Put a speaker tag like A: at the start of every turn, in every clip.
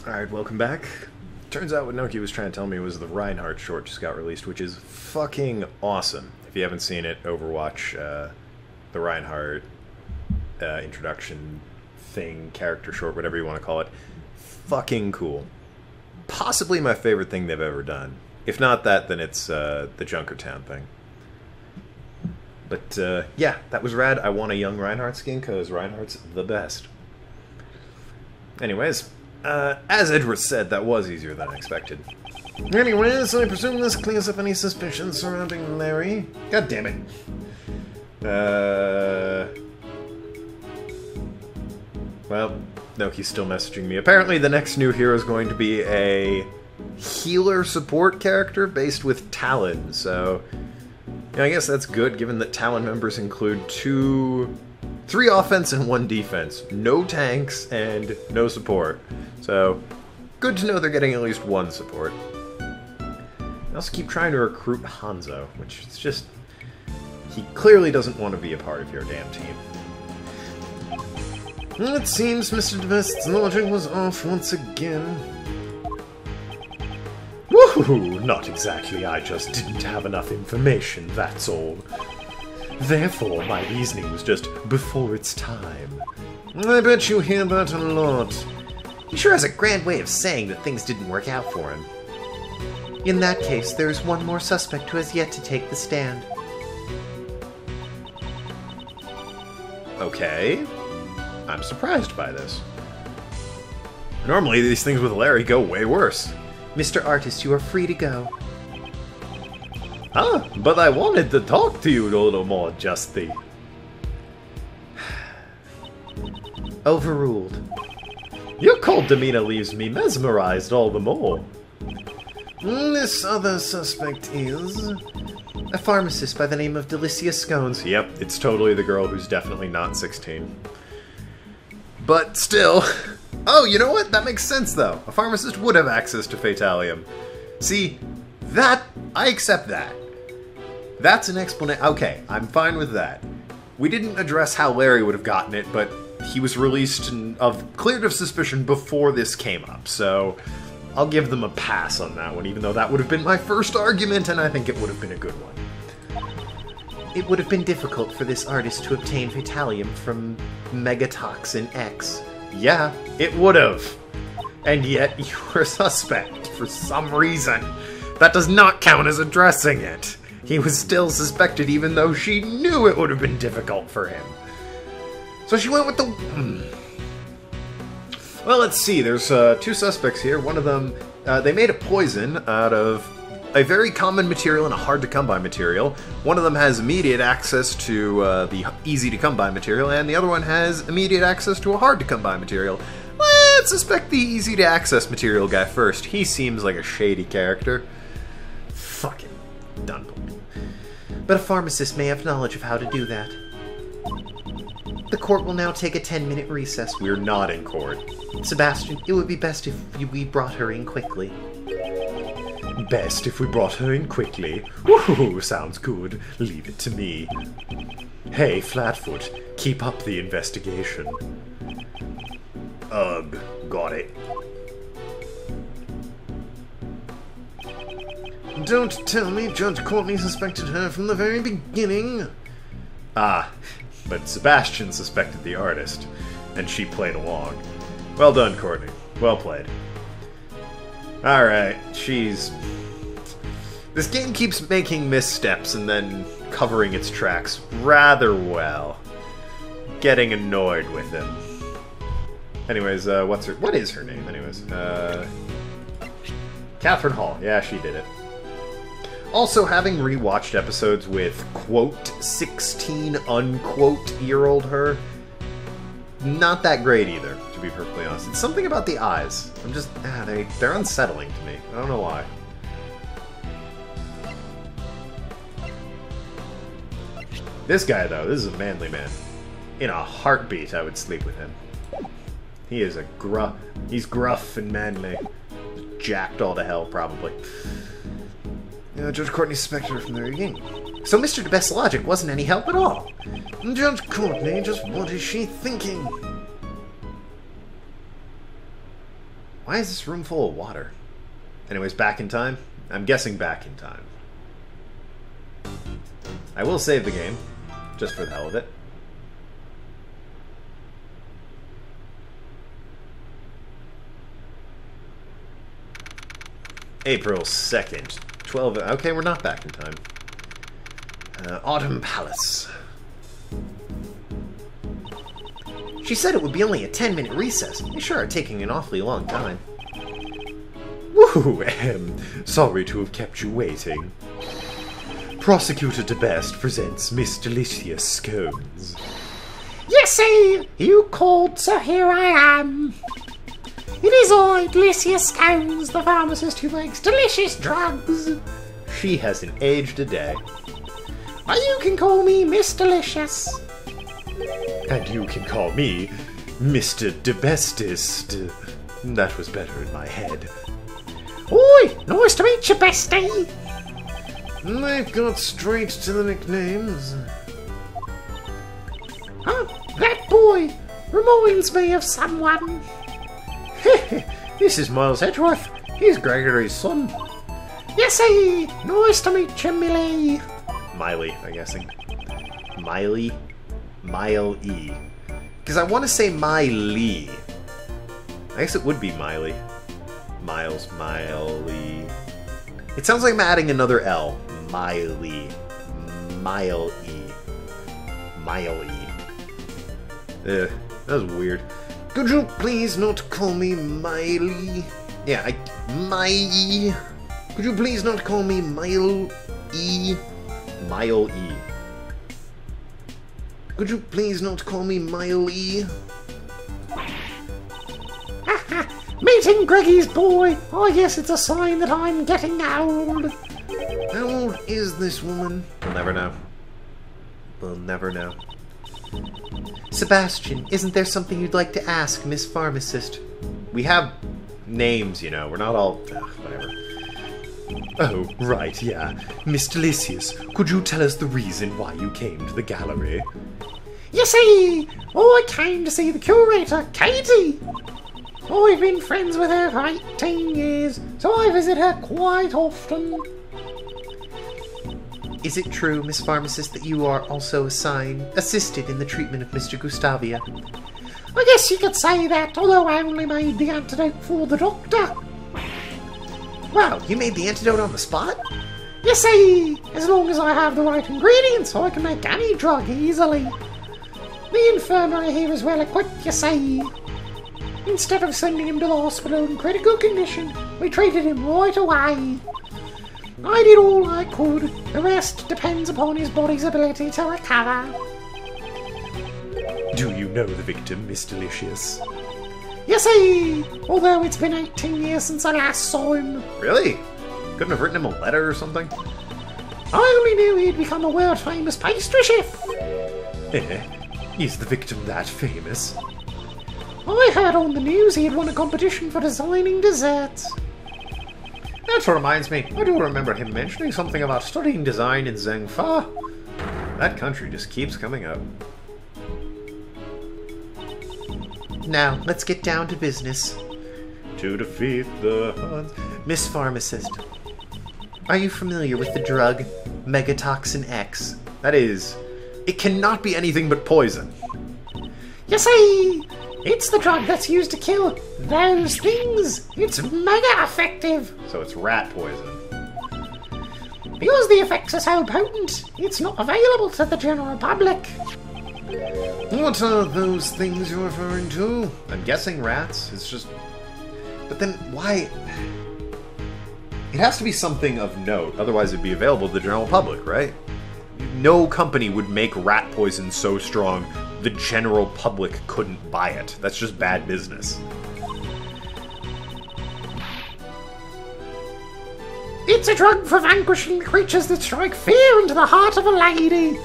A: Alright, welcome back. Turns out what Noki was trying to tell me was the Reinhardt short just got released, which is fucking awesome. If you haven't seen it, Overwatch, the Reinhardt introduction thing, character short, whatever you want to call it. Fucking cool. Possibly my favorite thing they've ever done. If not that, then it's the Junkertown thing. But yeah, that was rad. I want a young Reinhardt skin because Reinhardt's the best. Anyways, as Edgeworth said, that was easier than I expected. Anyways, I presume this clears up any suspicions surrounding Larry. God damn it. Well, no, he's still messaging me. Apparently the next new hero is going to be a healer support character based with Talon, so yeah, I guess that's good, given that Talon members include 3 offense and 1 defense. No tanks and no support. So, good to know they're getting at least 1 support. I also keep trying to recruit Hanzo, which is just... he clearly doesn't want to be a part of your damn team. It seems Mr. DeBest's logic was off once again. Woohoo! Not exactly, I just didn't have enough information, that's all. Therefore, my reasoning was just before its time. I bet you hear that a lot.
B: He sure has a grand way of saying that things didn't work out for him. In that case, there is one more suspect who has yet to take the stand.
A: Okay. I'm surprised by this. Normally, these things with Larry go way worse.
B: Mr. Artist, you are free to go.
A: Ah, but I wanted to talk to you a little more, Justy.
B: Overruled.
A: Your cold demeanor leaves me mesmerized all the more.
B: This other suspect is... a pharmacist by the name of Delicia Scones.
A: Yep, it's totally the girl who's definitely not 16. But still... oh, you know what? That makes sense, though. A pharmacist would have access to Fatalium. See, that... I accept that. That's an explanation. Okay, I'm fine with that. We didn't address how Larry would have gotten it, but he was released cleared of suspicion before this came up, so I'll give them a pass on that one, even though that would have been my first argument, and I think it would have been a good one.
B: It would have been difficult for this artist to obtain Fatalium from Megatoxin X.
A: Yeah, it would have. And yet, you were a suspect for some reason. That does not count as addressing it. He was still suspected even though she knew it would have been difficult for him. So she went with the... Well, let's see. There's 2 suspects here. One of them, they made a poison out of a very common material and a hard-to-come-by material. One of them has immediate access to the easy-to-come-by material, and the other one has immediate access to a hard-to-come-by material. Let's suspect the easy-to-access material guy first. He seems like a shady character. Fucking done.
B: But a pharmacist may have knowledge of how to do that. The court will now take a 10-minute recess.
A: We're not in court.
B: Sebastian, it would be best if we brought her in quickly.
A: Best if we brought her in quickly? Woohoo, sounds good. Leave it to me. Hey, Flatfoot, keep up the investigation. Ugh, got it.
B: Don't tell me Judge Courtney suspected her from the very beginning.
A: Ah, but Sebastian suspected the artist, and she played along. Well done, Courtney. Well played. Alright, she's... this game keeps making missteps and then covering its tracks rather well. Getting annoyed with him. Anyways, what is her name, anyways? Catherine Hall. Yeah, she did it. Also, having rewatched episodes with, quote, 16, unquote, year-old her, not that great either, to be perfectly honest. It's something about the eyes. I'm just, they're unsettling to me. I don't know why. This guy, though, this is a manly man. In a heartbeat, I would sleep with him. He is he's gruff and manly. Jacked all to hell, probably.
B: Judge Courtney suspected her from the beginning. So Mr. DeBest's logic wasn't any help at all. Judge Courtney, just what is she thinking?
A: Why is this room full of water? Anyways, back in time? I'm guessing back in time. I will save the game, just for the hell of it. April 2nd, 12... Okay, we're not back in time. Autumn Palace.
B: She said it would be only a 10-minute recess. You sure are taking an awfully long time.
A: Woo! Sorry to have kept you waiting. Prosecutor DeBest presents Miss Delicious Scones.
C: Yesy! You called, so here I am. It is I, Delicious Scones, the pharmacist who makes delicious drugs.
A: She hasn't aged a day.
C: But you can call me Miss Delicious.
A: And you can call me Mr. DeBestest. That was better in my head.
C: Oi! Nice to meet you, bestie!
A: They've got straight to the nicknames.
C: Huh? That boy reminds me of someone.
A: This is Miles Edgeworth. He's Gregory's son.
C: Yesy! Nice to meet you, Millie.
A: Miley, I'm guessing. Miley? Miley. Because I want to say Miley. I guess it would be Miley. Miles, Miley. It sounds like I'm adding another L. Miley. Miley. Miley. Ugh, that was weird. Could you please not call me Miley? Yeah, Miley. Could you please not call me Miley? Miley. Could you please not call me Miley?
C: Meeting Greggy's boy. I guess it's a sign that I'm getting old.
A: How old is this woman? We'll never know. We'll never know.
B: Sebastian, isn't there something you'd like to ask, Miss Pharmacist?
A: We have names, you know. We're not all... whatever. Oh, right, yeah. Miss Delicious, could you tell us the reason why you came to the gallery?
C: You see, I came to see the curator, Katie. I've been friends with her for 18 years, so I visit her quite often.
B: Is it true, Miss Pharmacist, that you are also assisted in the treatment of Mr. Gustavia?
C: I guess you could say that, although I only made the antidote for the doctor.
B: Wow, you made the antidote on the spot?
C: You see, as long as I have the right ingredients, I can make any drug easily. The infirmary here is well equipped, you see. Instead of sending him to the hospital in critical condition, we treated him right away. I did all I could. The rest depends upon his body's ability to recover.
A: Do you know the victim, Miss Delicious?
C: You see, although it's been 18 years since I last saw him.
A: Really? Couldn't have written him a letter or something?
C: I only knew he'd become a world-famous pastry chef.
A: Is the victim that famous?
C: I heard on the news he had won a competition for designing desserts.
A: That reminds me, I do remember him mentioning something about studying design in Zhengfa. That country just keeps coming up.
B: Now, let's get down to business.
A: To defeat the Huns.
B: Miss Pharmacist, are you familiar with the drug Megatoxin X?
A: That is, it cannot be anything but poison.
C: You see, it's the drug that's used to kill those things. It's mega effective.
A: So it's rat poison.
C: Because the effects are so potent, it's not available to the general public.
A: What are those things you're referring to? I'm guessing rats. It's just... But then, why... It has to be something of note, otherwise it'd be available to the general public, right? No company would make rat poison so strong the general public couldn't buy it. That's just bad business.
C: It's a drug for vanquishing creatures that strike fear into the heart of a lady.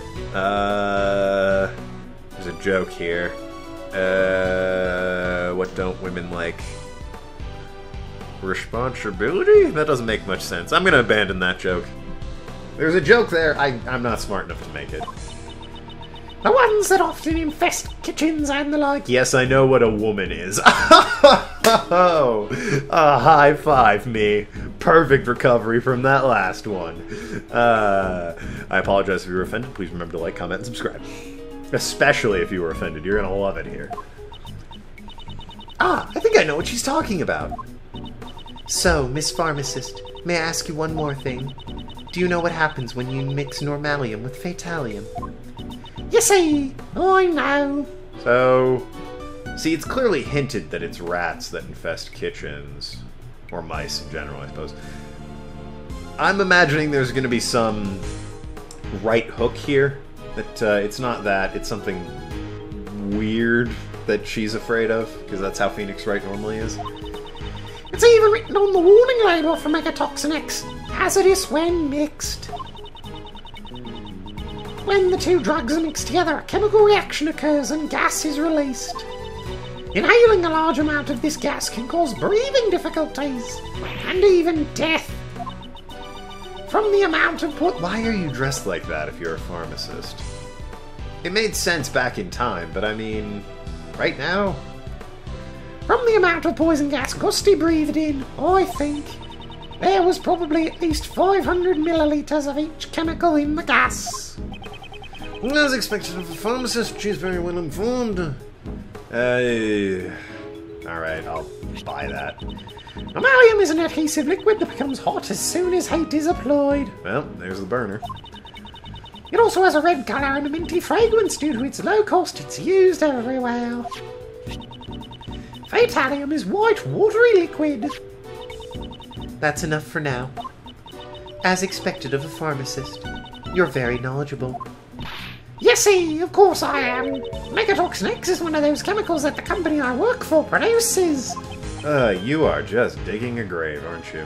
A: There's a joke here. What don't women like? Responsibility? That doesn't make much sense. I'm gonna abandon that joke. There's a joke there. I'm not smart enough to make it.
C: The ones that often infest kitchens and the like.
A: Yes, I know what a woman is. Oh, a high five me. Perfect recovery from that last one. I apologize if you were offended. Please remember to like, comment, and subscribe. Especially if you were offended. You're gonna love it here. Ah, I think I know what she's talking about.
B: So, Miss Pharmacist, may I ask you one more thing? Do you know what happens when you mix Normalium with Fatalium?
C: You see, I know.
A: So, see, it's clearly hinted that it's rats that infest kitchens. Or mice in general, I suppose. I'm imagining there's going to be some right hook here. That it's not that, it's something weird that she's afraid of. Because that's how Phoenix Wright normally is.
C: It's even written on the warning label for Megatoxin X. Hazardous when mixed. When the two drugs are mixed together, a chemical reaction occurs and gas is released. Inhaling a large amount of this gas can cause breathing difficulties and even death. From the amount of
A: Why are you dressed like that if you're a pharmacist? It made sense back in time, but I mean, right now?
C: From the amount of poison gas Gusty breathed in, I think there was probably at least 500 milliliters of each chemical in the gas.
A: As expected of a pharmacist, she's very well informed. Alright, I'll buy that.
C: Normalium is an adhesive liquid that becomes hot as soon as heat is applied.
A: Well, there's the burner.
C: It also has a red colour and a minty fragrance. Due to its low cost, it's used everywhere. Fatalium is white, watery liquid.
B: That's enough for now. As expected of a pharmacist, you're very knowledgeable.
C: Yesy, of course I am. Megatoxin X is one of those chemicals that the company I work for produces.
A: You are just digging a grave, aren't you?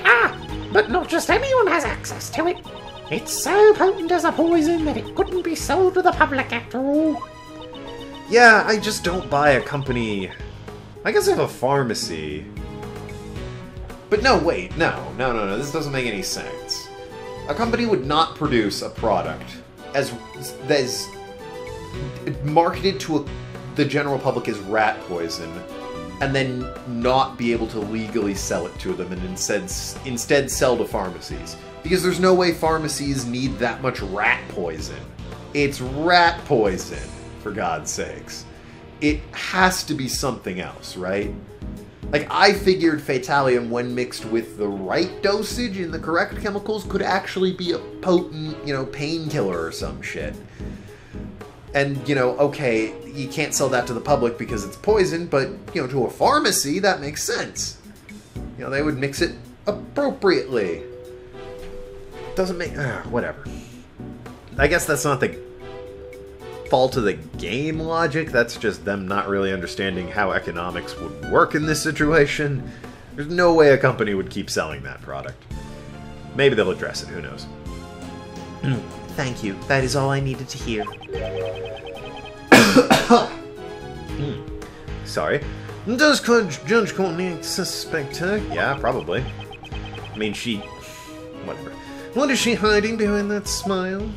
C: Ah, but not just anyone has access to it. It's so potent as a poison that it couldn't be sold to the public after all.
A: Yeah, I just don't buy a company... I guess I have a pharmacy. But no, wait, no, this doesn't make any sense. A company would not produce a product as marketed to the general public as rat poison, and then not be able to legally sell it to them, and instead sell to pharmacies. Because there's no way pharmacies need that much rat poison. It's rat poison, for God's sakes. It has to be something else, right? Like, I figured Fatalium, when mixed with the right dosage and the correct chemicals, could actually be a potent, painkiller or some shit. And, okay, you can't sell that to the public because it's poison, but, to a pharmacy, that makes sense. They would mix it appropriately. Doesn't make... whatever. I guess that's not the fault of the game logic, that's just them not really understanding how economics would work in this situation. There's no way a company would keep selling that product. Maybe they'll address it, who knows.
B: Thank you. That is all I needed to hear.
A: Sorry. Does Judge Courtney suspect her? Yeah, probably. I mean, whatever. What is she hiding behind that smile?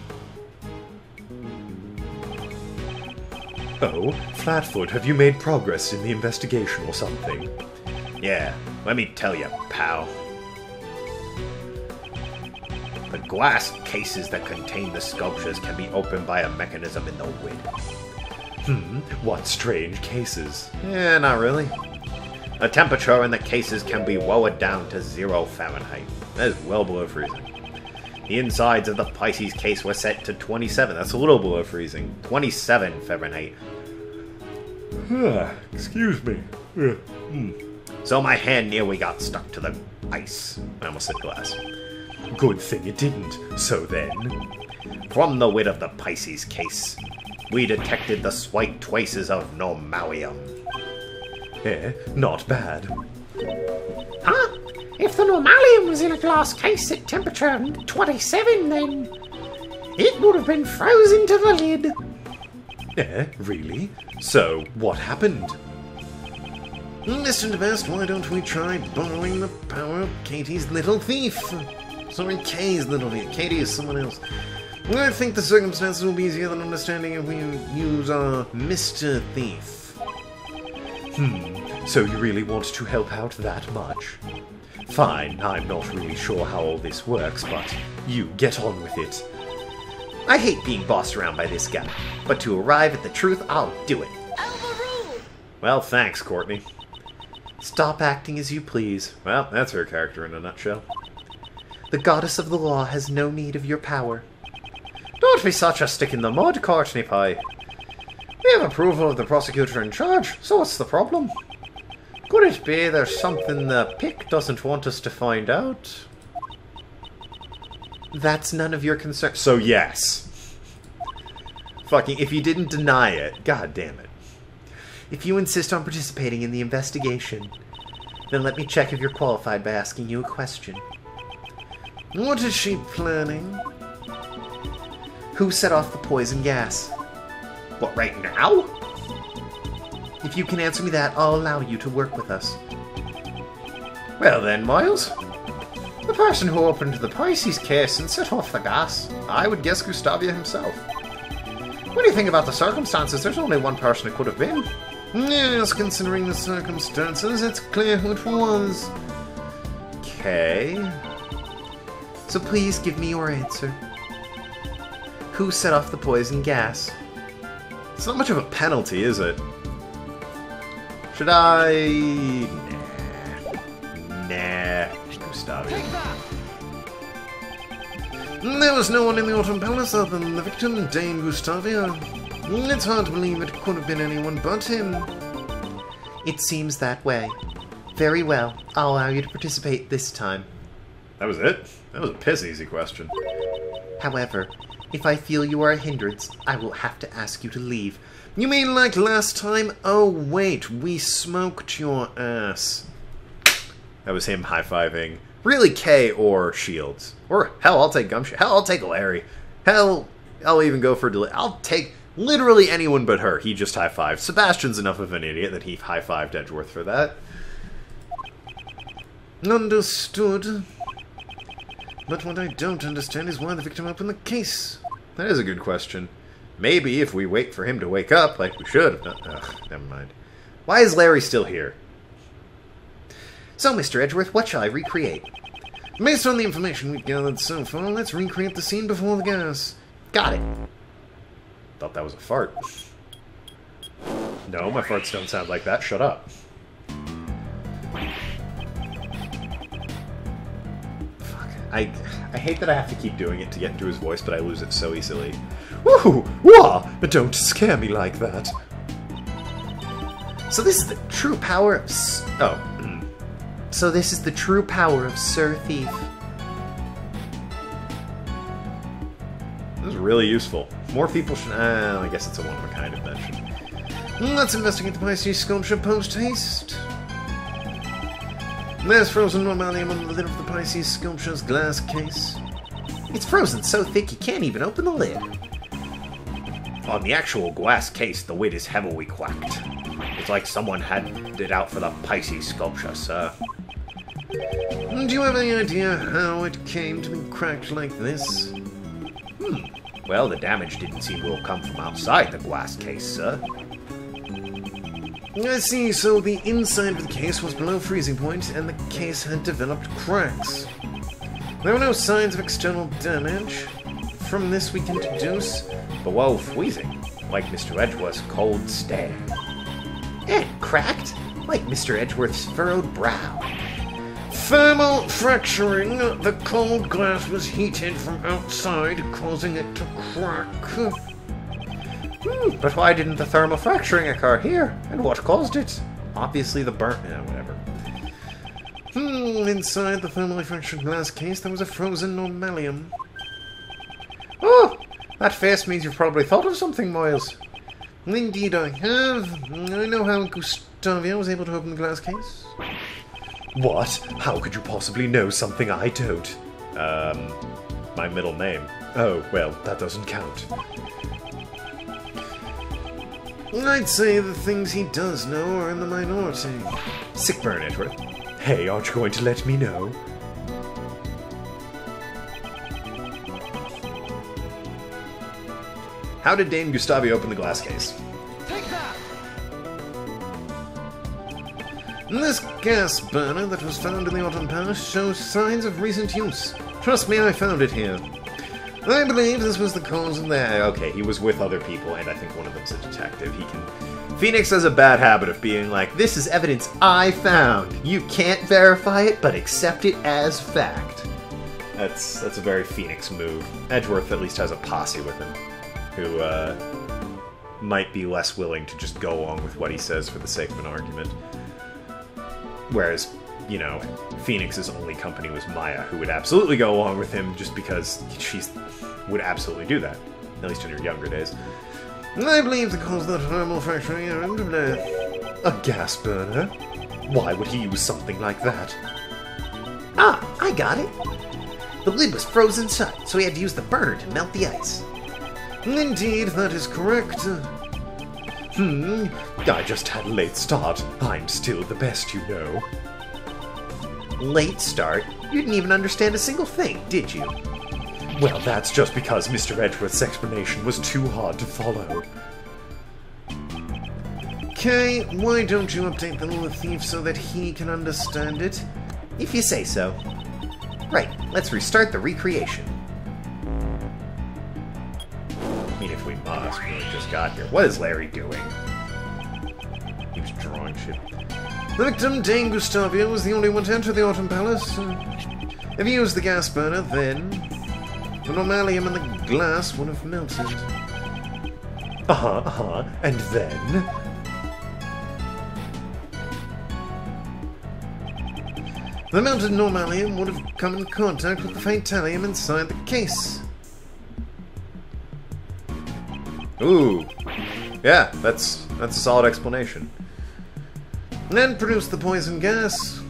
A: Oh, Flatfoot, have you made progress in the investigation or something? Yeah, let me tell you, pal. The glass cases that contain the sculptures can be opened by a mechanism in the lid. What strange cases? Yeah, not really. The temperature in the cases can be lowered down to 0 Fahrenheit. That is well below freezing. The insides of the Pisces case were set to 27. That's a little below freezing. 27 Fahrenheit. Excuse me. So my hand nearly got stuck to the ice. I almost said glass. Good thing it didn't. So then... From the lid of the Pisces case, we detected the slight traces of Normalium. Not bad.
C: Huh? If the Normalium was in a glass case at temperature 27, then it would have been frozen to the lid.
A: Really? So, what happened?
B: Mr. DeBest, why don't we try borrowing the power of Katie's little thief? Sorry, Kay's little thief. Katie is someone else. I think the circumstances will be easier than understanding if we use our Mr. Thief.
A: So you really want to help out that much? Fine, I'm not really sure how all this works, but you get on with it.
B: I hate being bossed around by this guy, but to arrive at the truth, I'll do it.
A: Well, thanks, Courtney.
B: Stop acting as you please.
A: Well, that's her character in a nutshell.
B: The goddess of the law has no need of your power.
A: Don't be such a stick in the mud, Courtney Pie. We have approval of the prosecutor in charge, so what's the problem? Could it be there's something the Pick doesn't want us to find out?
B: That's none of your concern.
A: So yes. Fucking, if you didn't deny it, god damn it.
B: If you insist on participating in the investigation, then let me check if you're qualified by asking you a question.
A: What is she planning?
B: Who set off the poison gas?
A: What, right now?
B: If you can answer me that, I'll allow you to work with us.
A: Well then, Miles. The person who opened the Pisces case and set off the gas, I would guess Gustavia himself. What do you think about the circumstances? There's only one person it could have been.
B: Yes, considering the circumstances, it's clear who it was.
A: Okay.
B: So please give me your answer. Who set off the poison gas?
A: It's not much of a penalty, is it? Should I... Nah. Gustavia.
B: There was no one in the Autumn Palace other than the victim, Dame Gustavia. It's hard to believe it could have been anyone but him. It seems that way. Very well. I'll allow you to participate this time.
A: That was it? That was a piss easy question.
B: However, if I feel you are a hindrance, I will have to ask you to leave.
A: You mean like last time? Oh wait, we smoked your ass. That was him high-fiving. Really Kay or Shields. Or, hell, I'll take Gumshoe. Hell, I'll take Larry. Hell, I'll even go for I'll take literally anyone but her. He just high-fived. Sebastian's enough of an idiot that he high-fived Edgeworth for that.
B: Understood. But what I don't understand is why the victim opened the case.
A: That is a good question. Maybe if we wait for him to wake up, like we should. Ugh, never mind. Why is Larry still here?
B: So, Mr. Edgeworth, what shall I recreate? Based on the information we've gathered so far, let's recreate the scene before the gas. Got it.
A: Thought that was a fart. No, my farts don't sound like that. Shut up. Fuck. I hate that I have to keep doing it to get into his voice, but I lose it so easily. Woohoo! Wah! Don't scare me like that.
B: So this is the true power of... So this is the true power of Sir Thief.
A: This is really useful. More people should... I guess it's a one-of-a-kind invention.
B: Let's investigate the Pisces sculpture post-haste. There's frozen normalium on the lid of the Pisces sculpture's glass case. It's frozen so thick you can't even open the lid.
A: On the actual glass case, the lid is heavily cracked. It's like someone had it out for the Pisces sculpture, sir.
B: Do you have any idea how it came to be cracked like this?
A: Well, the damage didn't seem to have come from outside the glass case, sir.
B: I see, so the inside of the case was below freezing point, and the case had developed cracks. There were no signs of external damage. From this we can deduce...
A: Below freezing, like Mr. Edgeworth's cold stare.
B: And cracked, like Mr. Edgeworth's furrowed brow. Thermal fracturing. The cold glass was heated from outside, causing it to crack.
A: But why didn't the thermal fracturing occur here? And what caused it? Obviously the burnt... whatever.
B: Inside the thermally fractured glass case, there was a frozen normalium.
A: Oh! That face means you've probably thought of something, Miles.
B: Indeed I have. I know how Gustavia was able to open the glass case.
A: What? How could you possibly know something I don't? My middle name. Oh, well, that doesn't count.
B: I'd say the things he does know are in the minority.
A: Sick burn, Edgeworth. Hey, aren't you going to let me know? How did Dame Gustavia open the glass case?
C: Take that!
B: This gas burner that was found in the Autumn Palace shows signs of recent use. Trust me, I found it here. I believe this was the cause of that.
A: Okay, he was with other people, and I think one of them's a detective. Phoenix has a bad habit of being like, this is evidence I found. You can't verify it, but accept it as fact. That's a very Phoenix move. Edgeworth at least has a posse with him, who might be less willing to just go along with what he says for the sake of an argument. Whereas, you know, Phoenix's only company was Maya, who would absolutely go along with him just because she would absolutely do that, at least in her younger days.
B: I believe the cause of that horrible factory and
A: A gas burner? Why would he use something like that?
B: Ah, I got it. The lid was frozen shut, so he had to use the burner to melt the ice. Indeed, that is correct.
A: I just had a late start. I'm still the best, you know.
B: Late start? You didn't even understand a single thing, did you?
A: Well, that's just because Mr. Edgeworth's explanation was too hard to follow.
B: Okay, why don't you update the little thief so that he can understand it?
A: If you say so. Right, let's restart the recreation. I mean, if we must, we just got here. What is Larry doing? He was drawing shit.
B: The victim, Dame Gustavia, was the only one to enter the Autumn Palace. If he used the gas burner, then the normalium in the glass would have melted.
A: And then?
B: The melted normalium would have come in contact with the fatalium inside the case.
A: Ooh. Yeah, that's a solid explanation.
B: And produced the poison gas.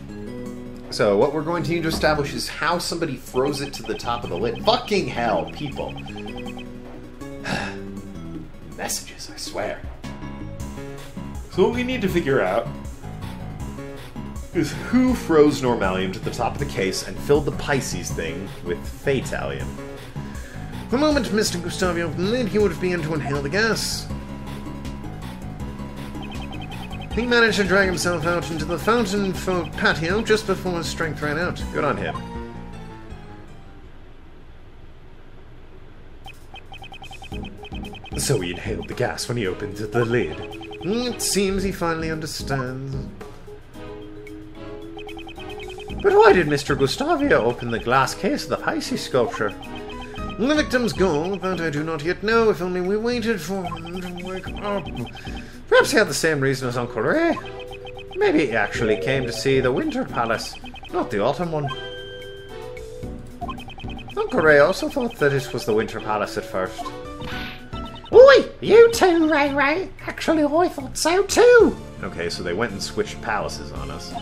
A: So, what we're going to need to establish is how somebody froze it to the top of the lid. Fucking hell, people. Messages, I swear. So what we need to figure out is who froze normalium to the top of the case and filled the Pisces thing with fatalium.
B: The moment Mr. Gustavia opened the lid, he would have begun to inhale the gas. He managed to drag himself out into the fountain for patio just before his strength ran out.
A: Good on him. So he inhaled the gas when he opened the lid.
B: It seems he finally understands.
A: But why did Mr. Gustavia open the glass case of the Pisces sculpture?
B: The victim's goal, that I do not yet know, if only we waited for him to wake up.
A: Perhaps he had the same reason as Uncle Ray. Maybe he actually came to see the Winter Palace, not the Autumn one. Uncle Ray also thought that it was the Winter Palace at first.
C: Oi! You too, Ray Ray! Actually, I thought so too!
A: Okay, so they went and switched palaces on us.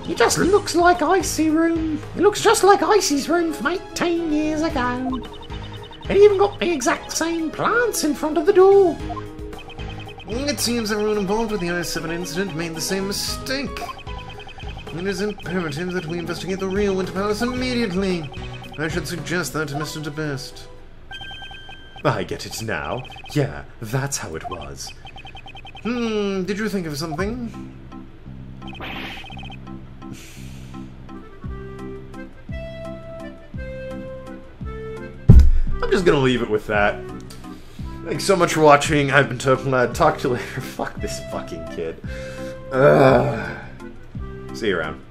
C: It just looks like Icy Room. It looks just like Icy's room from 18 years ago. It even got the exact same plants in front of the door.
B: It seems everyone involved with the I-7 incident made the same mistake. It is imperative that we investigate the real Winter Palace immediately. I should suggest that to Mr. DeBest.
A: I get it now. Yeah, that's how it was.
B: Did you think of something?
A: I'm just gonna leave it with that. Thanks so much for watching. I've been Tokenlad. Talk to you later. Fuck this fucking kid. See you around.